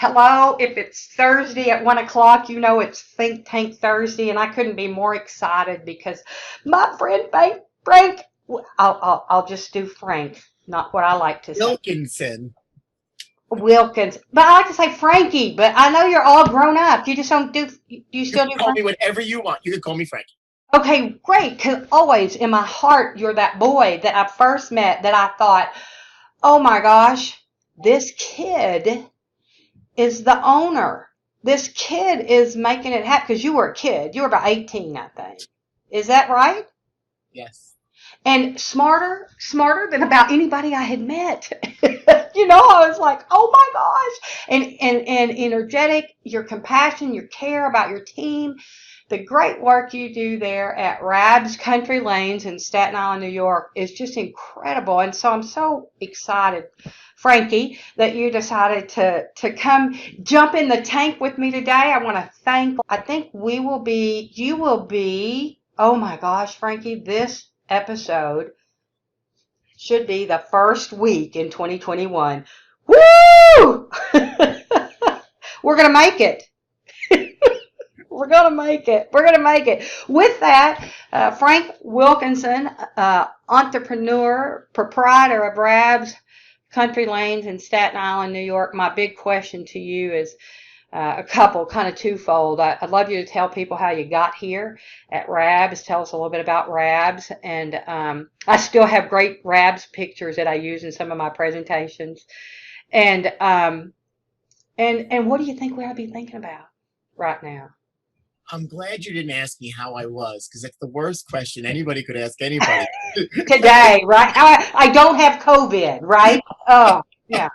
hello, if it's Thursday at 1 o'clock, you know it's Think Tank Thursday, and I couldn't be more excited because my friend Frank, I'll just do Frank, not what I like to say. Wilkinson. Wilkins, but I like to say Frankie. But I know you're all grown up. You just don't do. You You still can do call Frank? me whatever you want. You can call me Frankie. Okay, great. Because always in my heart, you're that boy that I first met that I thought, oh my gosh, this kid is the owner. This kid is making it happen because you were a kid. You were about 18, I think. Is that right? Yes. And smarter than about anybody I had met. I was like, oh my gosh. And energetic, your compassion, your care about your team, the great work you do there at Rab's Country Lanes in Staten Island, New York is just incredible. And so I'm so excited, Frankie, that you decided to come jump in the tank with me today. I think you will be, oh my gosh, Frankie, this episode should be the first week in 2021. Woo! We're going to make it. We're going to make it. We're going to make it. With that, Frank Wilkinson, entrepreneur, proprietor of Rab's Country Lanes in Staten Island, New York. My big question to you is a couple, kind of twofold. I'd love you to tell people how you got here at Rab's. Tell us a little bit about Rab's. And I still have great Rab's pictures that I use in some of my presentations. And what do you think we ought to be thinking about right now? I'm glad you didn't ask me how I was, because it's the worst question anybody could ask anybody. Today, right? I don't have COVID, right? Oh, yeah.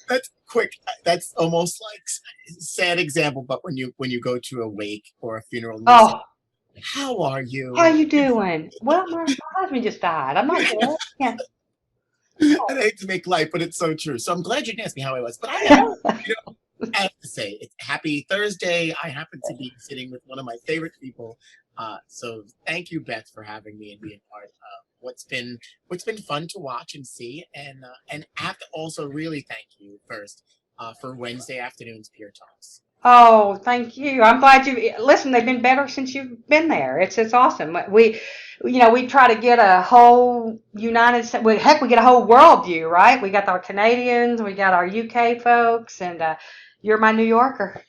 That's quick. That's almost like a sad example, but when you go to a wake or a funeral and you say, Oh, how are how you? you doing? Well, my husband just died. I'm not good. Yeah. And I hate to make light, but it's so true. So I'm glad you didn't ask me how I was. But I have to say, it's happy Thursday. I happen to be sitting with one of my favorite people. So thank you, Beth, for having me and being part of what's been fun to watch and see. And I have to also really thank you first for Wednesday afternoons peer talks. Oh, thank you. I'm glad you listen. They've been better since you've been there. It's awesome. We try to get a whole United States. Well, heck, we get a whole world view, right? We got our Canadians, we got our UK folks, and you're my New Yorker.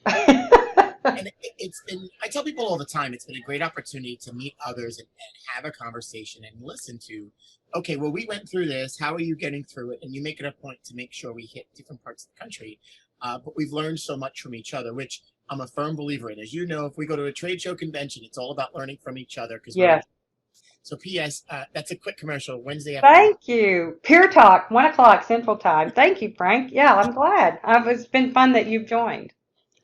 And it's been, I tell people all the time, it's been a great opportunity to meet others and have a conversation and listen to, okay, well, we went through this. How are you getting through it? And you make it a point to make sure we hit different parts of the country. But we've learned so much from each other, which I'm a firm believer in. As you know, if we go to a trade show convention, it's all about learning from each other because we're. Yes. So, P.S. That's a quick commercial. Wednesday afternoon. Thank you. Peer Talk, 1 o'clock Central Time. Thank you, Frank. Yeah, I'm glad. It's been fun that you've joined.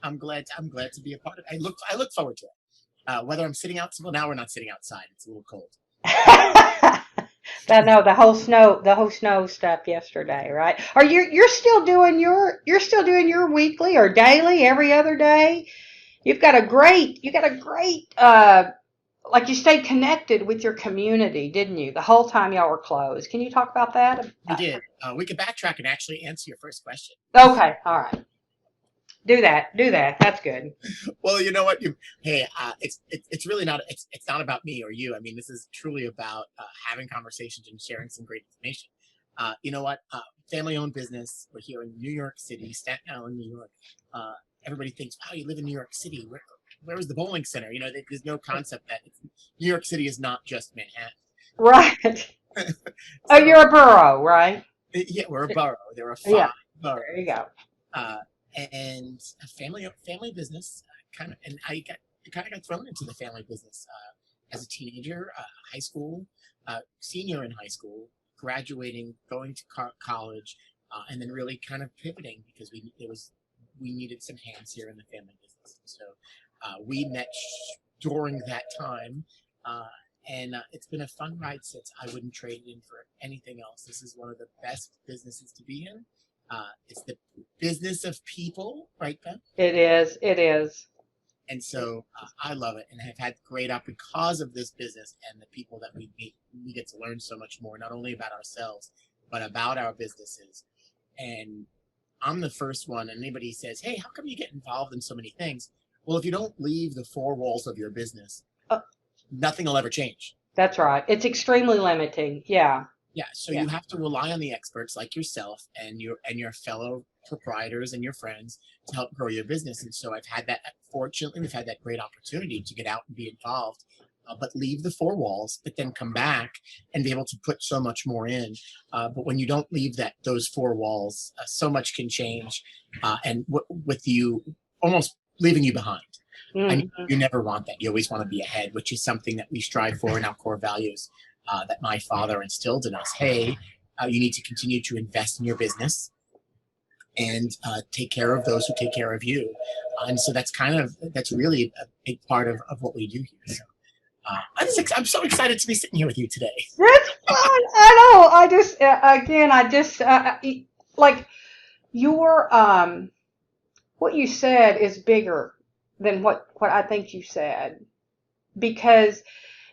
I'm glad to be a part of it. I look forward to it. Whether I'm sitting out, well, now we're not sitting outside. It's a little cold. I know the whole snow stuff yesterday, right? Are you're still doing your weekly or daily every other day? You got a great like you stayed connected with your community, didn't you? The whole time y'all were closed. Can you talk about that? We did. We could backtrack and actually answer your first question. Okay, all right. Do that. Do that. That's good. Well, you know what? Hey, it's really not. It's not about me or you. I mean, this is truly about having conversations and sharing some great information. You know what? Family-owned business. We're here in New York City, Staten Island, New York. Everybody thinks, "Wow, you live in New York City. Where is the bowling center?" You know, there's no concept that New York City is not just Manhattan. Right. Oh, So you're a borough, right? yeah, we're a borough. There are Yeah. five boroughs. There you go. uh, and a family business kind of, and I kind of got thrown into the family business as a teenager, high school, senior in high school, graduating, going to college, and then really kind of pivoting because we needed some hands here in the family business. So we met during that time. And it's been a fun ride since. I wouldn't trade it in for anything else. This is one of the best businesses to be in. It's the business of people, right, Ben? It is. It is. And so I love it and have had great up because of this business and the people that we meet. We get to learn so much more, not only about ourselves, but about our businesses. And I'm the first one. And anybody says, hey, how come you get involved in so many things? Well, if you don't leave the four walls of your business, Uh, nothing will ever change. That's right. It's extremely limiting. Yeah. Yeah, so Yeah. you have to rely on the experts like yourself and your fellow proprietors and your friends to help grow your business. And so I've had that. Fortunately, we've had that great opportunity to get out and be involved, but leave the four walls, but then come back and be able to put so much more in. But when you don't leave those four walls, so much can change, and with you almost leaving you behind. And Mhm. you never want that. You always want to be ahead, which is something that we strive for in our core values. That my father instilled in us. Hey, you need to continue to invest in your business and take care of those who take care of you. And so that's really a big part of what we do here. So I'm so excited to be sitting here with you today. That's fun. I know. I just, again, like your, what you said is bigger than what I think you said, because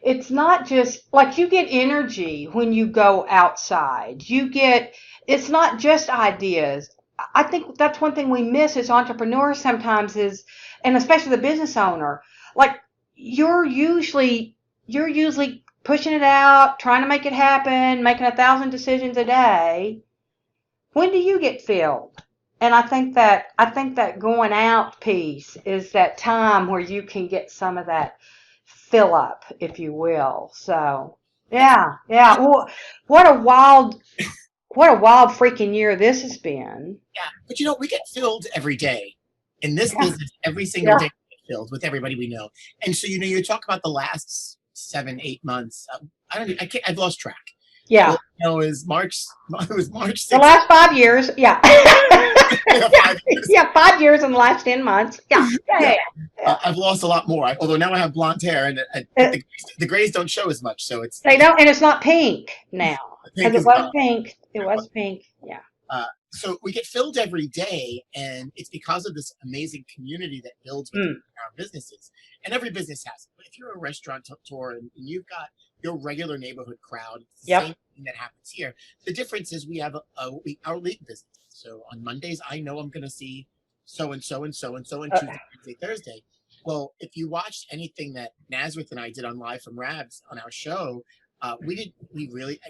it's not just like you get energy when you go outside. It's not just ideas. I think that's one thing we miss as entrepreneurs sometimes and especially the business owner, like you're usually, pushing it out, trying to make it happen, making 1,000 decisions a day. When do you get filled? And I think that going out piece is that time where you can get some of that fill up, if you will. So yeah, yeah. Well, what a wild freaking year this has been. Yeah, but we get filled every day in this Yeah, business. Every single yeah, day we get filled with everybody we know. And so you talk about the last 7, 8 months. I don't. I can't. I've lost track. All yeah. I know is March. It was March The 6th. last 5 years, yeah. 5 years. Yeah, 5 years in the last 10 months. Yeah, yeah, Yeah. yeah, yeah. I've lost a lot more. Although now I have blonde hair, but Uh, the grays don't show as much. So They don't, and it's not pink now the because pink it is was gone. pink. It was pink. Yeah. So we get filled every day, and it's because of this amazing community that builds within Mm. our businesses. And every business has it. But if you're a restaurateur and you've got your regular neighborhood crowd, it's the Yep. same thing that happens here. The difference is we have our league business. So on Mondays, I know I'm going to see so and so and so and so, and Uh, Tuesday, Wednesday, Thursday. Well, if you watched anything that Nazareth and I did on Live from Rabs on our show,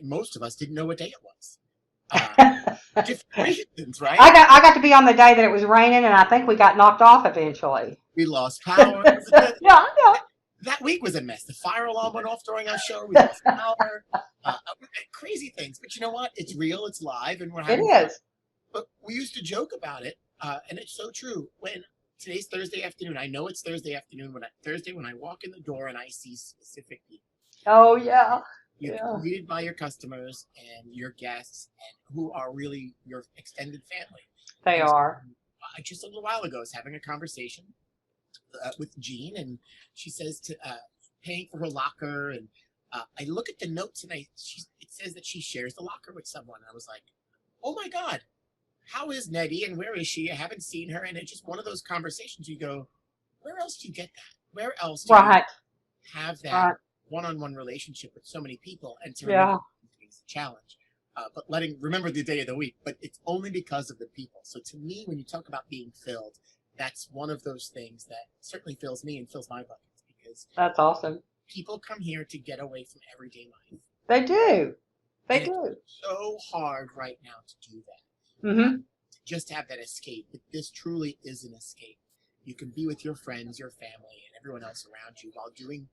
most of us didn't know what day it was. Different reasons, right? I got to be on the day that it was raining, and I think we got knocked off eventually. We lost power. Yeah, yeah. That week was a mess. The fire alarm went off during our show. We lost power. Crazy things. But you know what? It's real. It's live, and we're It having fun. is. But we used to joke about it, and it's so true. When today's Thursday afternoon, I know it's Thursday afternoon. When I walk in the door and I see specific people. Oh yeah, You get yeah. greeted by your customers and your guests, and who are really your extended family. They And so, are. just a little while ago, I was having a conversation with Jean, and she says to paying for her locker, and I look at the notes, and it says that she shares the locker with someone. And I was like, oh my god, how is Nettie, and where is she? I haven't seen her, and it's just one of those conversations. You go, where else do you get that? Where else do you Right. have that Right. one-on-one relationship with so many people? And to remember Yeah. is a challenge. But remember the day of the week, but it's only because of the people. So to me, when you talk about being filled, that's one of those things that certainly fills me and fills my buckets, because That's awesome. people come here to get away from everyday life. They do. They And it's do. so hard right now to do that. Mm-hmm. To just have that escape. But this truly is an escape. You can be with your friends, your family, and everyone else around you while doing,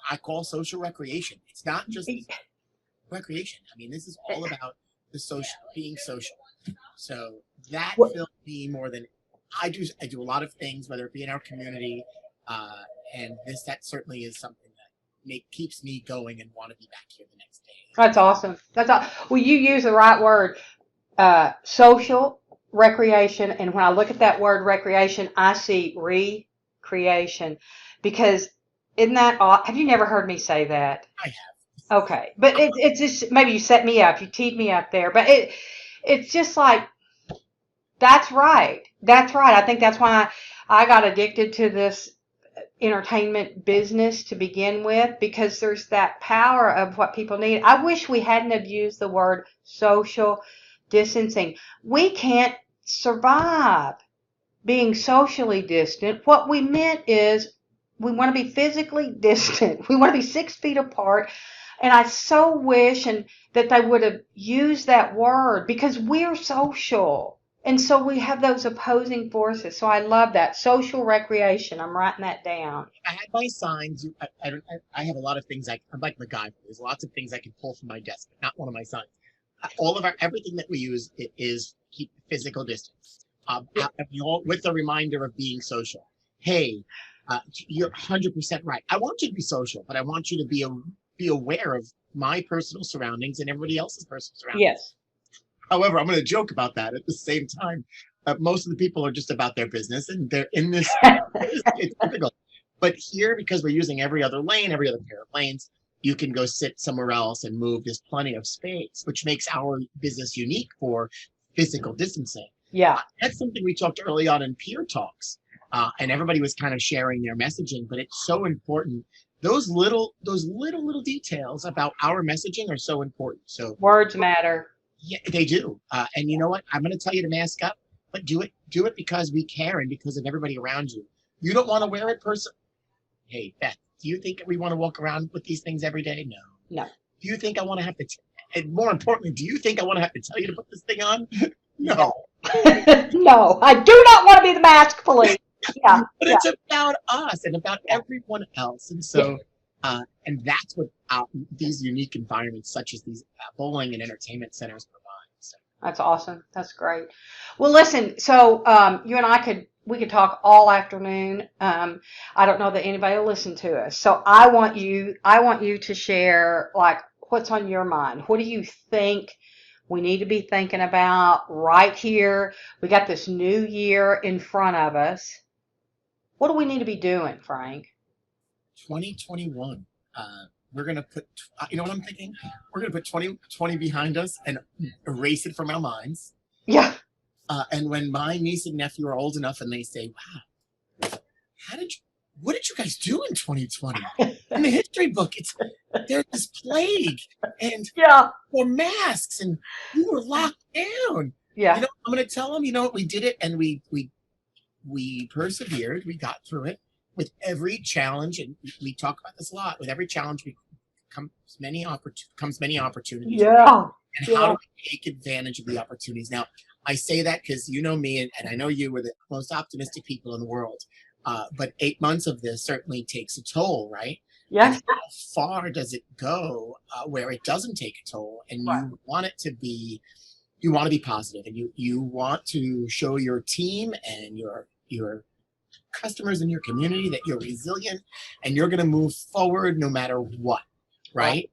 I call social recreation. It's not just recreation. I mean, this is all about being social. So that What- fills me more than I do. I do a lot of things, whether it be in our community, and that certainly is something that keeps me going and want to be back here the next day. That's awesome. Well, you use the right word, social recreation. And when I look at that word recreation, I see recreation, because isn't that odd? Have you never heard me say that? I have. Okay, but it's just, maybe you set me up, you teed me up there, but it's just like, that's right. That's right. I think that's why I got addicted to this entertainment business to begin with, because there's that power of what people need. I wish we hadn't have used the word social distancing. We can't survive being socially distant. What we meant is we want to be physically distant. We want to be 6 feet apart. And I so wish that they would have used that word because we're social. And so we have those opposing forces. So I love that. Social recreation. I'm writing that down. I had my signs. I have a lot of things. I'm like MacGyver. There's lots of things I can pull from my desk, but not one of my signs. Everything that we use is keep physical distance. With the reminder of being social. Hey, you're 100% right. I want you to be social, but I want you to be aware of my personal surroundings and everybody else's personal surroundings. Yes. However, I'm going to joke about that at the same time. Most of the people are just about their business, and they're in this. It's difficult. But here, because we're using every other pair of lanes, you can go sit somewhere else and move. There's plenty of space, which makes our business unique for physical distancing. Yeah. That's something we talked early on in peer talks, and everybody was kind of sharing their messaging. But it's so important. Those little details about our messaging are so important. So words matter. Yeah, they do. And you know what? I'm going to tell you to mask up, but do it because we care and because of everybody around you. You don't want to wear it Hey, Beth, do you think we want to walk around with these things every day? No. No. Do you think I want to have to, and more importantly, do you think I want to have to tell you to put this thing on? No. No, I do not want to be the mask police. Yeah. But it's about us and about everyone else. And so, and that's what these unique environments, such as these bowling and entertainment centers, provide. So. That's awesome. That's great. Well, listen. So you and we could talk all afternoon. I don't know that anybody will listen to us. So I want you to share like what's on your mind. What do you think we need to be thinking about right here? We got this new year in front of us. What do we need to be doing, Frank? 2021. We're going to put, you know what I'm thinking? We're going to put 2020 behind us and erase it from our minds. Yeah. And when my niece and nephew are old enough and they say, wow, what did you guys do in 2020? In the history book, there's this plague and more masks and we were locked down. Yeah. You know, I'm going to tell them, you know what, we did it and we persevered. We got through it. With every challenge, and we talk about this a lot, with every challenge comes many opportunities. Yeah. And how do we take advantage of the opportunities? Now, I say that because you know me, and I know you were the most optimistic people in the world. But 8 months of this certainly takes a toll, right? Yes. And how far does it go where it doesn't take a toll? And you want it to be, you want to be positive, and you want to show your team and your customers in your community that you're resilient and you're going to move forward no matter what, right?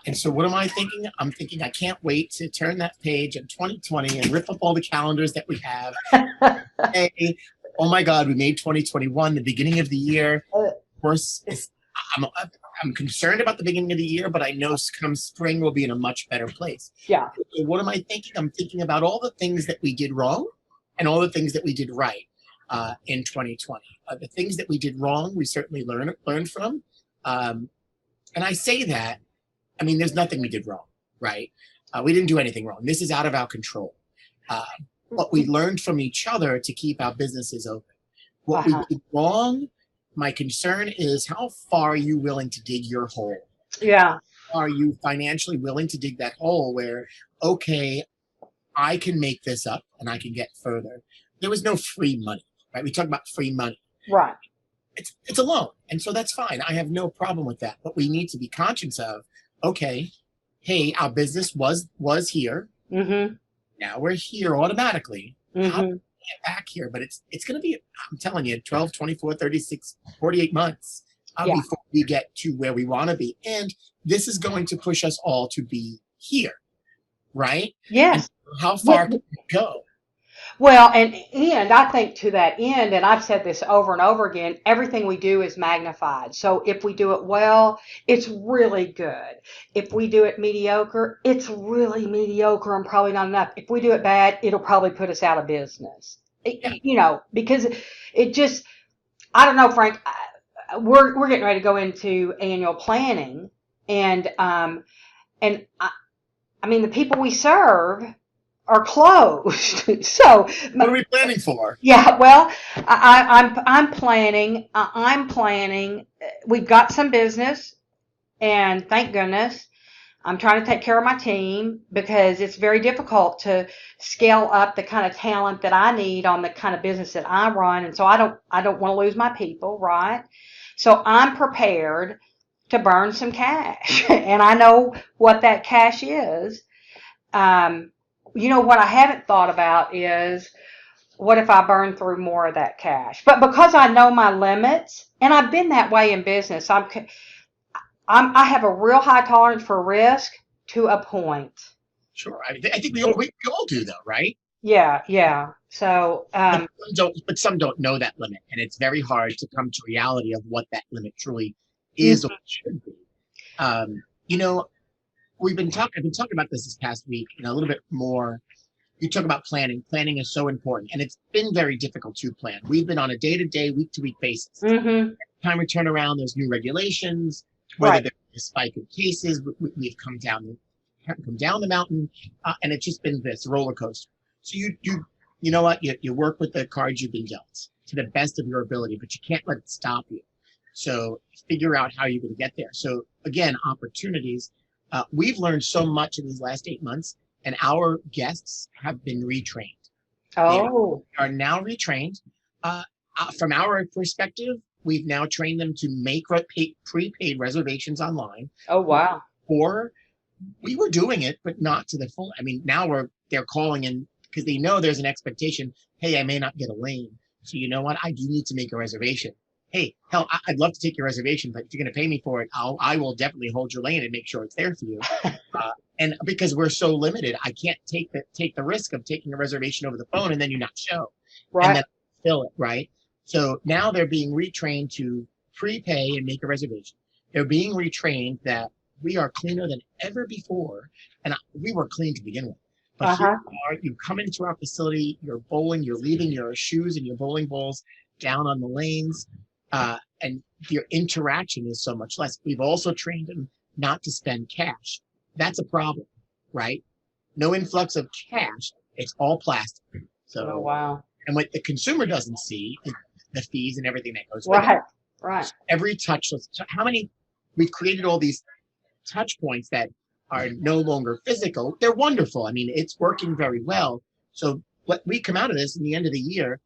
And so what am I thinking? I'm thinking I can't wait to turn that page in 2020 and rip up all the calendars that we have. Hey, oh my God, we made 2021 the beginning of the year. Of course, I'm concerned about the beginning of the year, but I know come spring we'll be in a much better place. Yeah. So what am I thinking? I'm thinking about all the things that we did wrong and all the things that we did right. In 2020, the things that we did wrong, we certainly learned from. And I say that, I mean, there's nothing we did wrong, right? We didn't do anything wrong. This is out of our control. But we learned from each other to keep our businesses open. What we did wrong, my concern is how far are you willing to dig your hole? Yeah. Are you financially willing to dig that hole where, okay, I can make this up and I can get further. There was no free money. Right, we talk about free money. Right. It's a loan, and so that's fine. I have no problem with that. But we need to be conscious of, okay, hey, our business was here. Mm-hmm. Now we're here automatically. Mm-hmm. How do we get back here? But it's going to be, I'm telling you, 12, 24, 36, 48 months before we get to where we want to be. And this is going to push us all to be here, right? Yes. And how far can we go? Well, and I think to that end, and I've said this over and over again, everything we do is magnified. So if we do it well, it's really good. If we do it mediocre, it's really mediocre and probably not enough. If we do it bad, it'll probably put us out of business. You know, because it just, I don't know, Frank, we're getting ready to go into annual planning, and I mean, the people we serve are closed. So What are we planning for? yeah, well, I'm planning. I'm planning. We've got some business, and thank goodness. I'm trying to take care of my team because it's very difficult to scale up the kind of talent that I need on the kind of business that I run, and so I don't want to lose my people, right? So I'm prepared to burn some cash, and I know what that cash is. Um, what I haven't thought about is what if I burn through more of that cash? But because I know my limits, and I've been that way in business, I have a real high tolerance for risk to a point. Sure. I think we all do though, right? Yeah, yeah. So, Some don't know that limit, and it's very hard to come to reality of what that limit truly is or mhm, should be. Um, you know, I've been talking about this past week, a little bit more. You talk about planning. Planning is so important, and it's been very difficult to plan. We've been on a day-to-day, week-to-week basis. mhm, Time we turn around, there's new regulations. Whether right. there's a spike in cases, we've come down the mountain, and it's just been this roller coaster. So you know what? You work with the cards you've been dealt to the best of your ability, but you can't let it stop you. So figure out how you're going to get there. So again, opportunities. We've learned so much in these last 8 months, and our guests have been retrained. They Oh, are now retrained. From our perspective, we've now trained them to make prepaid reservations online, oh wow. or we were doing it, but not to the full. I mean, now they're calling in because they know there's an expectation. Hey, I may not get a lane, so you know what? I do need to make a reservation. Hey, hell, I'd love to take your reservation, but if you're going to pay me for it, I will definitely hold your lane and make sure it's there for you. And because we're so limited, I can't take the risk of taking a reservation over the phone and then you not show, and Right. then fill it, right? So now they're being retrained to prepay and make a reservation. They're being retrained that we are cleaner than ever before, and we were clean to begin with. But here Uh-huh. you come into our facility, you're bowling, you're leaving your shoes and your bowling balls down on the lanes, and your interaction is so much less. We've also trained them not to spend cash. That's a problem, right? No influx of cash. It's all plastic. Oh So, wow. and what the consumer doesn't see is the fees and everything that goes with it. Right. Right. Every touch. How many? We've created all these touch points that are no longer physical. They're wonderful. I mean, it's working very well. So what we come out of this in the end of the year,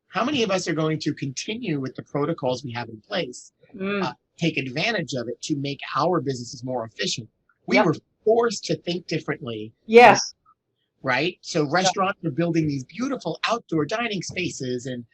how many of us are going to continue with the protocols we have in place, Mm. take advantage of it to make our businesses more efficient? We Yep. were forced to think differently, Yes. right? So restaurants are building these beautiful outdoor dining spaces, and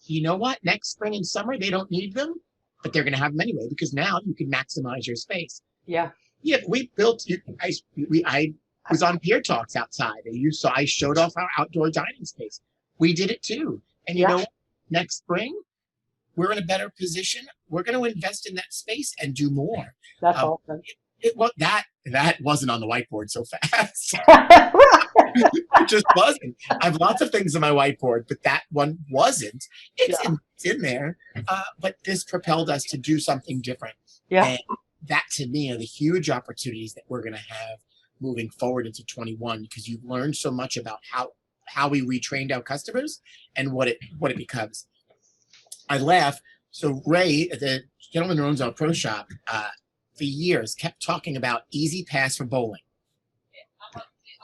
you know what? Next spring and summer they don't need them, but they're going to have them anyway because now you can maximize your space. Yeah. Yeah, we built. I was on Pier Talks outside, and I showed off our outdoor dining space. We did it too, and you Yeah. know, next spring we're in a better position. We're going to invest in that space and do more. That's Um, awesome. that wasn't on the whiteboard so fast. It just wasn't. I have lots of things on my whiteboard, but that one wasn't. It's Yeah. in there, but this propelled us to do something different. Yeah. And that to me are the huge opportunities that we're going to have moving forward into 21 because you've learned so much about how we retrained our customers and what it becomes. I laugh. So Ray, the gentleman who owns our pro shop, for years kept talking about Easy Pass for bowling.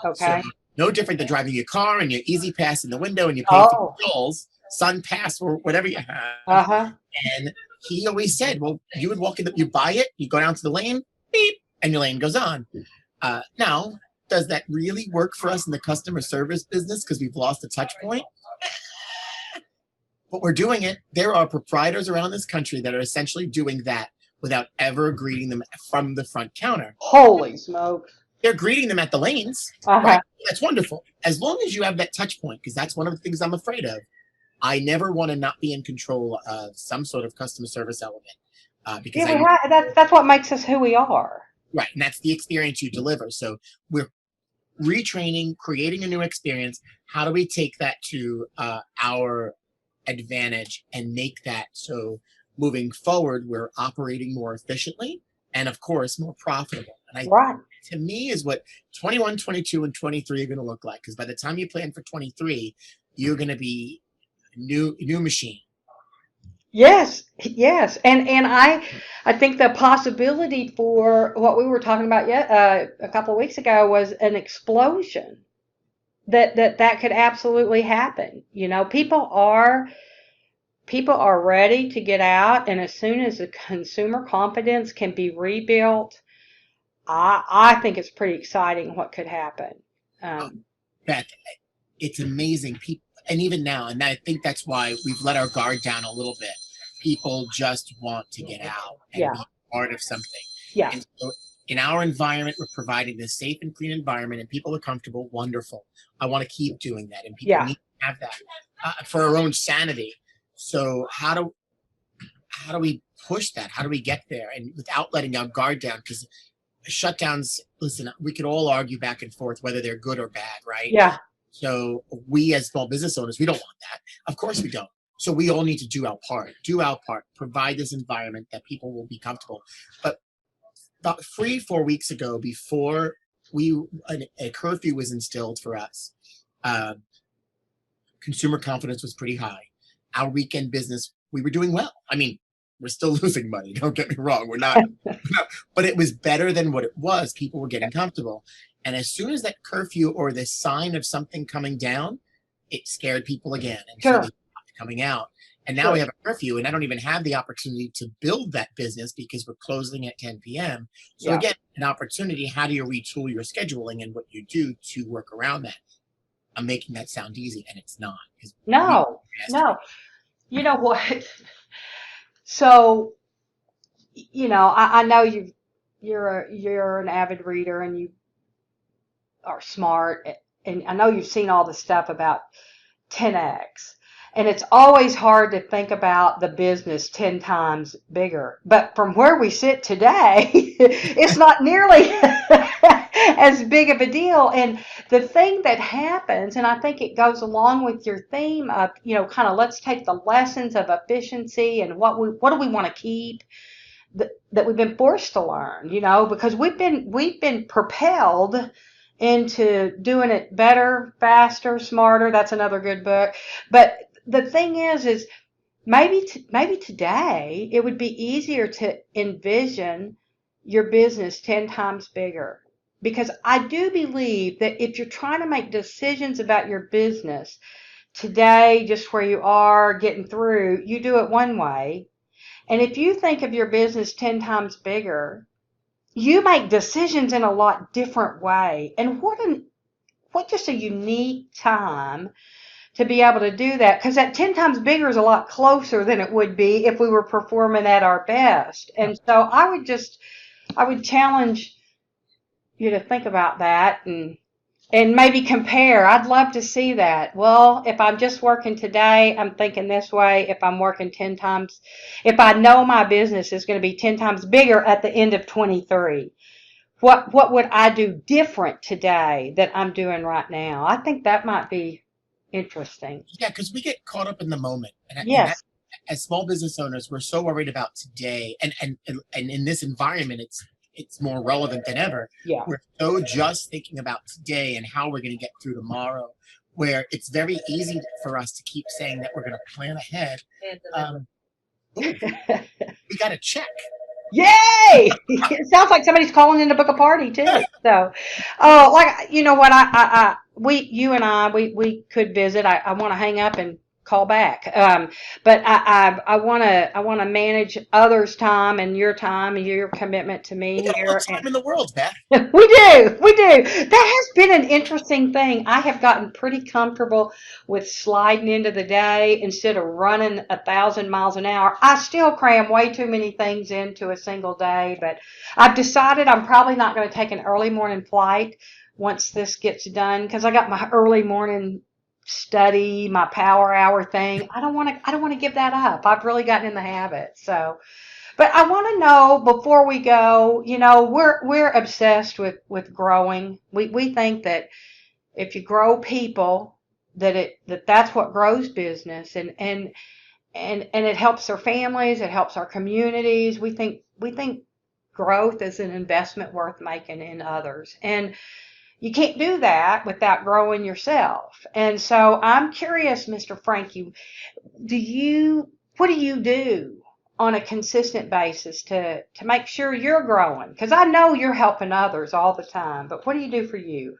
So Okay. no different than driving your car and your Easy Pass in the window and you pay for Oh. the tolls, Sun Pass or whatever you have. Uh-huh. And he always said, well, you would walk in, you buy it, you go down to the lane, beep, and your lane goes on. Now, does that really work for us in the customer service business because we've lost a touch point? But we're doing it. There are proprietors around this country that are essentially doing that without ever greeting them from the front counter. Holy smoke. They're greeting them at the lanes, Uh-huh. right? That's wonderful. As long as you have that touch point, because that's one of the things I'm afraid of. I never want to not be in control of some sort of customer service element because Yeah, that's what makes us who we are. right, and that's the experience you deliver. So we're retraining, creating a new experience. How do we take that to our advantage and make that so moving forward we're operating more efficiently and of course more profitable? And Right. to me is what 21, 22, and 23 are going to look like. Because by the time you plan for 23, you're going to be a new machine. Yes, yes, and I think the possibility for what we were talking about yet a couple of weeks ago was an explosion that could absolutely happen. You know, people are ready to get out, and as soon as the consumer confidence can be rebuilt, I think it's pretty exciting what could happen. Um, Beth, it's amazing. People, and even now, and I think that's why we've let our guard down a little bit. People just want to get out and yeah, be part of something. yeah, And so in our environment, we're providing this safe and clean environment, and people are comfortable. Wonderful. I want to keep doing that, and people yeah. need to have that for our own sanity. So how do we push that? How do we get there, and without letting our guard down? Because shutdowns, listen, we could all argue back and forth whether they're good or bad, right? Yeah, So we as small business owners, we don't want that. Of course we don't. So we all need to do our part, provide this environment that people will be comfortable. But about 3-4 weeks ago, before a curfew was instilled for us, uh, consumer confidence was pretty high. Our weekend business, we were doing well. I mean, we're still losing money. Don't get me wrong. But it was better than what it was. People were getting comfortable. And as soon as that curfew or the sign of something coming down, it scared people again. And so sure, they stopped coming out. And now sure. we have a curfew, and I don't even have the opportunity to build that business because we're closing at 10 p.m. So Yeah. again, an opportunity. How do you retool your scheduling and what you do to work around that? I'm making that sound easy, and it's not. No, no. You know what? So, I know you're an avid reader and you are smart, and I know you've seen all the stuff about 10x. And it's always hard to think about the business 10 times bigger. But from where we sit today, it's not nearly as big of a deal. And the thing that happens, and I think it goes along with your theme of, kind of let's take the lessons of efficiency and what do we want to keep that we've been forced to learn, because we've been propelled into doing it better, faster, smarter. That's another good book. But the thing is maybe today it would be easier to envision your business 10 times bigger. Because I do believe that if you're trying to make decisions about your business today, just where you are getting through, you do it one way. And if you think of your business 10 times bigger, you make decisions in a lot different way. And what just a unique time to be able to do that, because that 10 times bigger is a lot closer than it would be if we were performing at our best. And so I would challenge you to think about that and maybe compare. I'd love to see that. Well, if I'm just working today, I'm thinking this way. If I'm working 10 times, if I know my business is going to be 10 times bigger at the end of 23, what would I do different today that I'm doing right now? I think that might be interesting. Yeah, because we get caught up in the moment, and that, Yes. as small business owners, we're so worried about today, and in this environment, it's more relevant than ever. Yeah. We're so just thinking about today and how we're going to get through tomorrow, where it's very easy for us to keep saying that we're going to plan ahead. Ooh, we got a check. Yay! It sounds like somebody's calling in to book a party too. So, like you know what, you and we could visit. I want to hang up and call back. But I want to manage others' time and your commitment to me We got all here. the time in the world, Beth. We do. We do. That has been an interesting thing. I have gotten pretty comfortable with sliding into the day instead of running 1,000 miles an hour. I still cram way too many things into a single day, but I've decided I'm probably not going to take an early morning flight once this gets done because I got my early morning study, my power hour thing. I don't want to give that up. I've really gotten in the habit. So, but I want to know before we go, we're obsessed with growing. We think that if you grow people, that's what grows business, and it helps our families, it helps our communities. We think growth is an investment worth making in others. And you can't do that without growing yourself. And so I'm curious, Mr. Frankie, what do you do on a consistent basis to make sure you're growing? Because I know you're helping others all the time, but what do you do for you?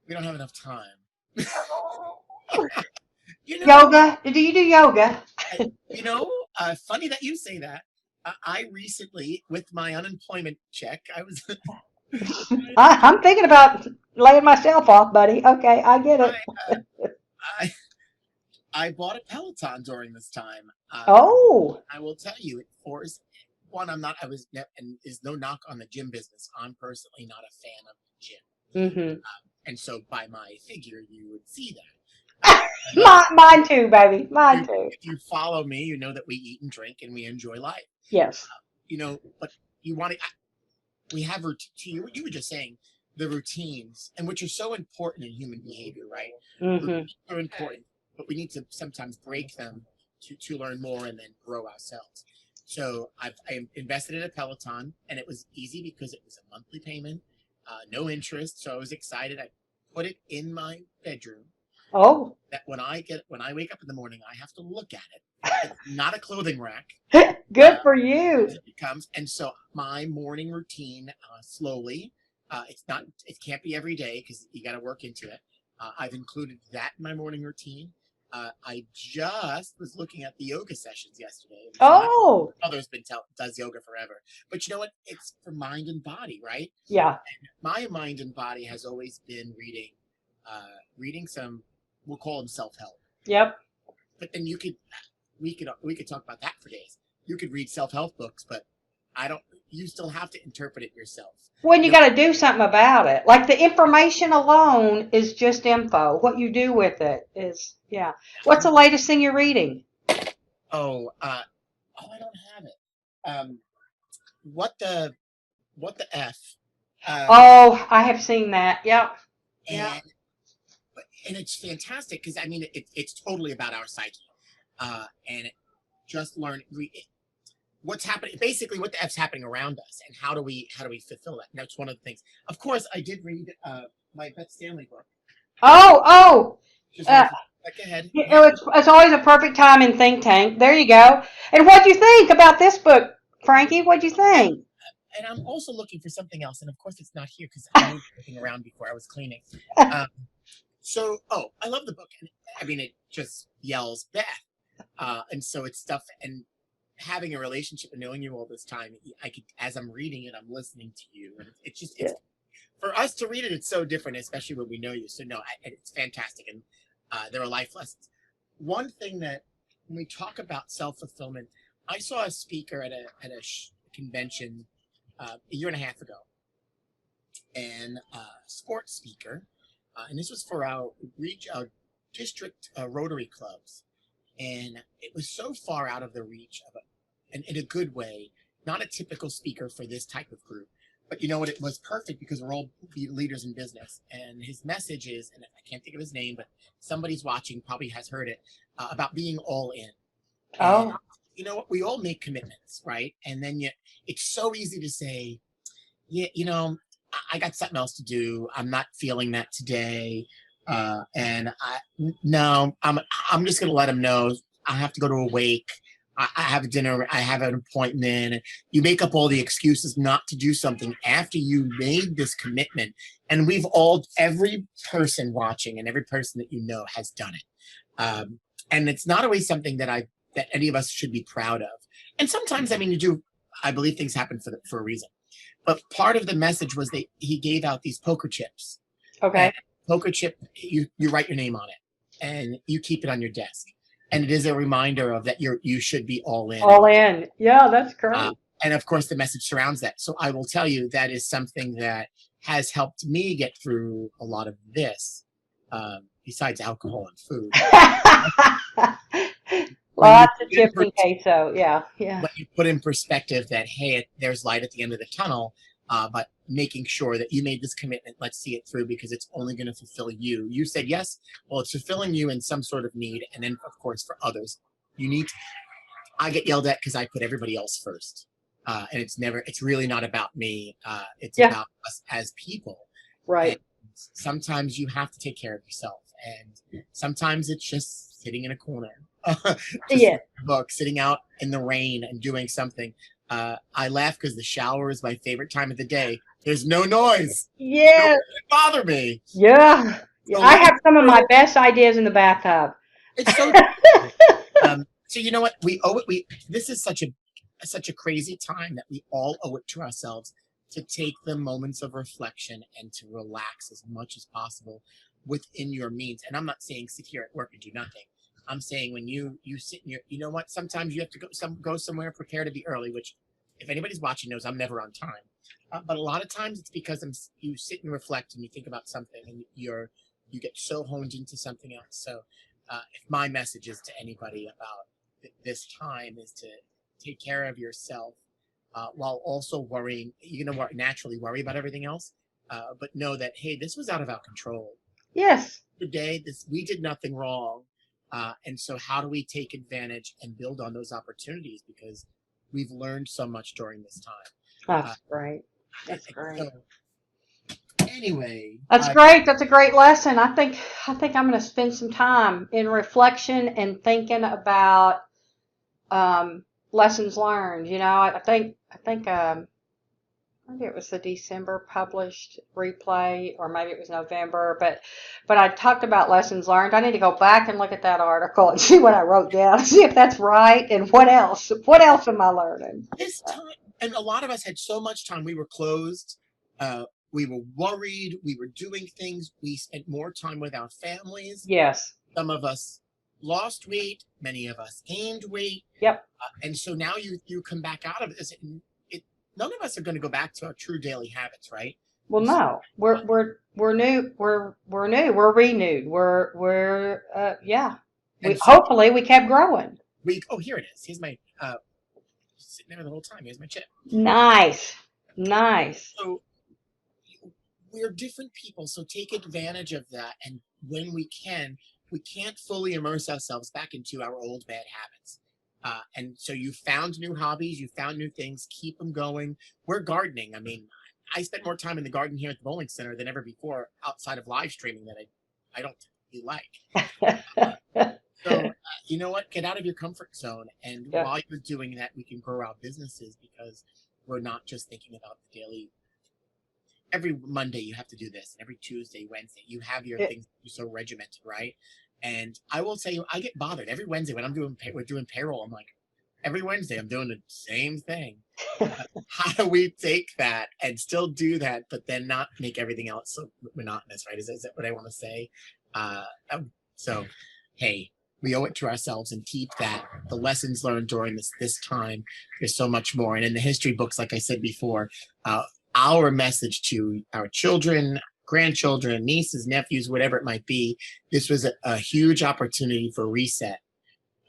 We don't have enough time. You know, Yoga? Do you do yoga? funny that you say that. I recently, with my unemployment check, I was I'm thinking about laying myself off, buddy. Okay, I get I, it. I I bought a Peloton during this time. Oh, I will tell you, for one, I'm not. I was, and is no knock on the gym business. I'm personally not a fan of the gym, mm-hmm. and so by my figure, you would see that. Another, Mine too, baby. Mine too. if you follow me, you know that we eat and drink and we enjoy life. Yes. But you want to. We have you were just saying the routines, and which are so important in human behavior, right? Mm-hmm. Routines are important, but we need to sometimes break them to learn more and then grow ourselves. So I invested in a Peloton, and it was easy because it was a monthly payment, no interest. So I was excited. I put it in my bedroom. Oh, That when I wake up in the morning, I have to look at it. It's not a clothing rack. good for you. It becomes, and so my morning routine, slowly, it can't be every day because you got to work into it. I've included that in my morning routine. I just was looking at the yoga sessions yesterday. So my Oh, mother's does yoga forever, but you know what? It's for mind and body, right? yeah. My mind and body has always been reading some, we'll call them self-help. Yep. But then we could talk about that for days. You could read self-help books, but you still have to interpret it yourself. When you got to do something about it. Like the information alone is just info. What you do with it is, yeah. What's the latest thing you're reading? I don't have it. What the F? Oh, I have seen that. Yep. Yeah. And it's fantastic because I mean it's totally about our psyche, and just learn what's happening, basically what the F's happening around us, and how do we fulfill that. And that's one of the things. Of course, I did read my Beth Standlee book. Oh. Just like ahead. It's always a perfect time in Think Tank. There you go. And what'd you think about this book, Frankie? What'd you think? And I'm also looking for something else, and of course it's not here because I moved everything around before I was cleaning. I love the book, and I mean it just yells Beth, and so it's stuff. And having a relationship and knowing you all this time, I could, as I'm reading it, I'm listening to you, and it's for us to read it. It's so different, especially when we know you. So no, it's fantastic, and there are life lessons. One thing that when we talk about self-fulfillment, I saw a speaker at a convention a year and a half ago, and sports speaker, and this was for our district Rotary clubs, and it was so far out of the reach of and in a good way, not a typical speaker for this type of group. But you know what? It was perfect because we're all leaders in business, and his message is, and I can't think of his name, but somebody's watching probably has heard it, about being all in. And, you know what? We all make commitments, right? And then it's so easy to say, yeah, I got something else to do. I'm not feeling that today. And I'm just going to let him know I have to go to a wake. I have a dinner. I have an appointment. You make up all the excuses not to do something after you made this commitment. And every person watching and every person that you know has done it. And it's not always something that any of us should be proud of. And sometimes, I mean, I believe things happen for a reason. But part of the message was that he gave out these poker chips. Okay. And poker chip, you write your name on it and you keep it on your desk. And it is a reminder of that you should be all in. All in. Yeah, that's great. And of course, the message surrounds that. So I will tell you that is something that has helped me get through a lot of this, besides alcohol and food. Lots of chips and queso. Yeah. When you put in perspective that, hey, there's light at the end of the tunnel, but making sure that you made this commitment, let's see it through because it's only going to fulfill you. You said yes, well, it's fulfilling you in some sort of need. And then, of course, for others, I get yelled at because I put everybody else first. And it's really not about me. It's Yeah. about us as people. And Right. sometimes you have to take care of yourself. And sometimes it's just sitting in a corner, just Yeah. reading a book, sitting out in the rain and doing something. I laugh because the shower is my favorite time of the day. There's no noise. No one Yeah. can bother me. Yeah. Yeah. So I let me have some of my best ideas in the bathtub. It's so so you know what? We owe it. This is such a crazy time that we all owe it to ourselves to take the moments of reflection and to relax as much as possible within your means. And I'm not saying sit here at work and do nothing. I'm saying when you sit in your, you know what? Sometimes you have to go somewhere, prepare to be early. Which, if anybody's watching, knows I'm never on time. But a lot of times it's because you sit and reflect and you think about something and you get so honed into something else. So if my message is to anybody about this time is to take care of yourself while also worrying. You're gonna naturally worry about everything else, but know that hey, this was out of our control. Yes. Today, we did nothing wrong, and so how do we take advantage and build on those opportunities because we've learned so much during this time. That's great. That's And great. so, anyway, That's great. That's a great lesson. I think I'm going to spend some time in reflection and thinking about lessons learned. I think maybe it was the December published replay, or maybe it was November. But I talked about lessons learned. I need to go back and look at that article and see what I wrote down, see if that's right, and what else. What else am I learning? this time, and a lot of us had so much time. We were closed. Uh, we were worried. We were doing things. We spent more time with our families. Yes. Some of us lost weight. Many of us gained weight. Yep. And so now you come back out of this. None of us are going to go back to our true daily habits, right? Well, And so, no, we're new. We're new. We're renewed. We're yeah. We and so hopefully we kept growing. here it is. Here's my sitting there the whole time. Here's my chip. Nice, nice. So we're different people, so take advantage of that. And when we can't fully immerse ourselves back into our old bad habits. And so you found new hobbies, you found new things, keep them going. We're gardening. I mean, I spent more time in the garden here at the bowling center than ever before outside of live streaming that I don't really like. So you know what? Get out of your comfort zone. And Yeah. while you're doing that, we can grow our businesses because we're not just thinking about the daily. Every Monday you have to do this, and every Tuesday, Wednesday, you have your things so regimented, right? And I will tell you, I get bothered every Wednesday when we're doing payroll. I'm like, every Wednesday I'm doing the same thing. How do we take that and still do that, but then not make everything else so monotonous, right? Is that what I want to say? So, hey, we owe it to ourselves and keep that. The lessons learned during this time. There's so much more, and in the history books, like I said before, our message to our children, grandchildren, nieces, nephews, whatever it might be, this was a huge opportunity for reset.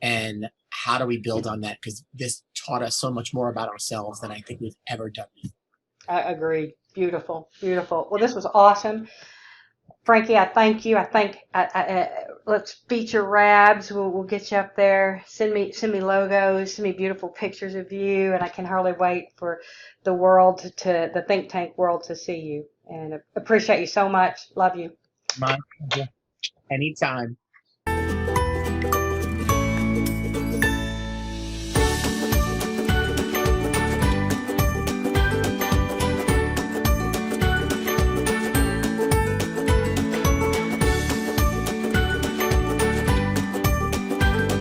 And how do we build on that? Because this taught us so much more about ourselves than I think we've ever done before. I agree. Beautiful, beautiful. Well, this was awesome. Frankie, I thank you. I think let's feature Rabs. We'll get you up there. Send me logos. Send me beautiful pictures of you, and I can hardly wait for the world the Think Tank world to see you. And appreciate you so much. Love you. My pleasure. Anytime.